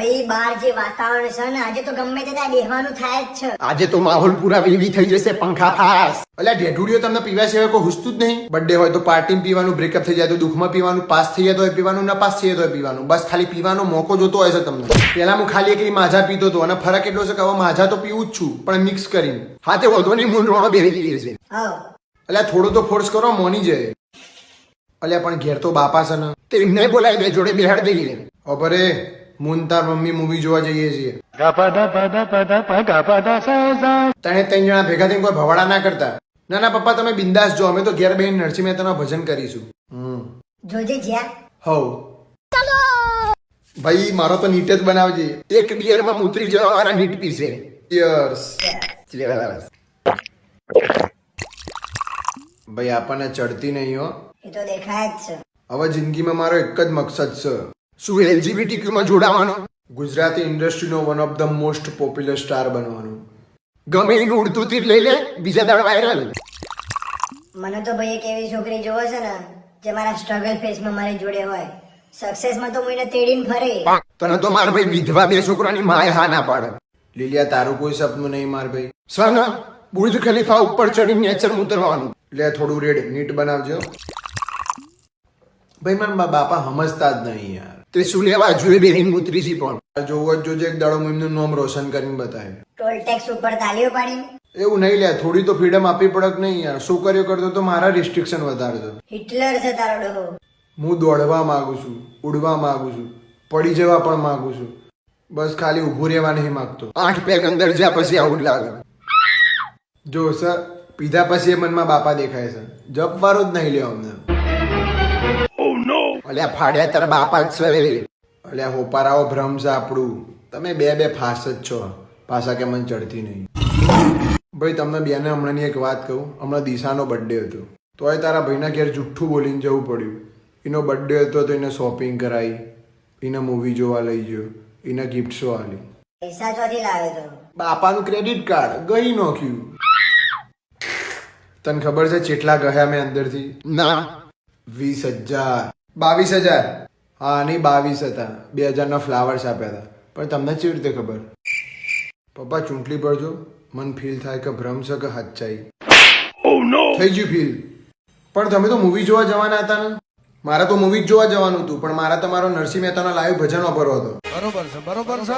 ભાઈ બહાર જે વાતાવરણ છે ને આજે તો ગમે તે ત્યાં બેહવાનું થાય જ છે. આજે તો માહોલ પૂરા વેલી થઈ જશે પંખા ફાસ. અલ્યા ઢેઢુડીઓ તમને પીવા સિવાય કોઈ હુસતું જ નહીં. બર્થડે હોય તો પાર્ટીમાં પીવાનું, બ્રેકઅપ થઈ જાય તો દુઃખમાં પીવાનું, પાસ થઈ જાય તો પીવાનું, ના પાસ થઈ જાય તો પીવાનું. બસ ખાલી પીવાનો મોકો જોતો હોય છે તમને. પેલા હું ખાલી એકલી માઝા પીતો હતો અને ફરક એટલો છે કે હવે માઝા તો પીવું જ છું પણ મિક્સ કરીને. હા તે વધુ નહીં મૂંઝવણો બેસી જશે. અલ્યા થોડો તો ફોર્સ કરો મોની જાય. અલ્યા પણ ઘેર તો બાપા છે ને તે નહીં બોલાય બે જોડે બેહાડ દઈએ. અબરે મુન તાર મમ્મી મૂવી જોવા જઈએ છીએ. તને 3 જણા ભેગા થઈને કોઈ ભવાડા ના કરતા. ના ના પપ્પા તમે બિંદાસ જો, અમે તો ઘેર બેન નરસિંહ મહેતાના ભજન કરીશું. જોજે જ્યાં હવ ભાઈ મારો તો નીટ જ બનાવજે. એક બિયરમાં મૂતરી જવાના નીટ પીશે. યસ ભાઈ આપણને ચડતી નહીં હો. એ તો દેખાય જ છે. હવે જિંદગીમાં મારો એક જ મકસદ છે. શું એલજીબીટીક્યુ માં જોડાવાનો? ગુજરાતી ઇન્ડસ્ટ્રીનો one of the most popular star બનવાનો. ગમે એનું ઉડતું તીર લઈ લે, બીજા દાડ વાયરલ. મને તો ભાઈ એક એવી છોકરી જોવે છે ને જે મારા સ્ટ્રગલ ફેઝમાં મારી જોડે હોય. સક્સેસમાં તો હું એને તેડીને ફરે. તને તો માર ભાઈ વિધવા બે છોકરાની માય હા ના પાડે. લીલિયા તારું કોઈ સપનું નહીં માર ભાઈ. સના બુર્જ ખલીફા ઉપર ચડીને નેચર ઉતરવાનું. લે થોડું રેડ નીટ બનાવજો. ભાઈ મને બાપા સમજતા જ નહીં યાર. તે શું લેવા જોઈએ બેહીન મુત્રીજી પણ જોવો જ જોજે એક દાડો એમનું નામ રોશન કરીને બતાવે. ટોલ ટેક્સ ઉપર તાલીઓ પાડી. એવું નહીં લે, થોડી તો ફ્રીડમ આપવી પડે કે નહીં યાર. શું કર્યો કરતો તો મારા રિસ્ટ્રિક્શન વધારજો. હિટલર છે તારો ડહો. હું દોડવા માંગુ છું, ઉડવા માંગુ છું, પડી જવા પણ માંગુ છું. બસ ખાલી ઊભું રહેવા નહીં માંગતો. 8 પેગ અંદર જ્યાં પછી આવું લાગે. જો સર પીધા પછી મનમાં બાપા દેખાય છે. જપવારો જ નહીં લ્યો અમને. અલ્યા ફાડ્યા તારા બાપા જ છે. અલ્યા હોપારાઓ ભ્રમ છે આપણું. તમે બે ફાસ જ છો. પાછા કે મને ચડતી નહીં. ભાઈ તમને બેને હમણાંની એક વાત કહું. હમણાં દિશાનો બર્થડે હતો તોય તારા ભાઈના ઘેર જુઠ્ઠું બોલીને જવું પડ્યું. એનો બર્થડે હતો તો એને શોપિંગ કરાવી, એને મૂવી જોવા લઈ ગયો, એને ગિફ્ટો આલી. પૈસા ચોથી લાવ્યો તો? બાપાનું ક્રેડિટ કાર્ડ ગઈ નાખ્યું. તને ખબર છે કેટલા ગયા મેં અંદરથી? ના 20,000. 22,000. હા નહીં 22 હતા. 2,000 ફ્લાવર્સ આપ્યા હતા. પણ તમને કેવી રીતે ખબર? પપ્પા ચૂંટલી પડજો. મન ફીલ થાય કે ભ્રમ છે કે હચ્ચાઈ. થઈ ગયું ફીલ. પણ તમે તો મૂવી જોવા જવાના હતા ને? મારે તો મૂવી જોવા જવાનું હતું પણ મારા તમારો નરસિંહ મહેતાનો લાઈવ ભજન વાપરવો હતો. બરોબર છે.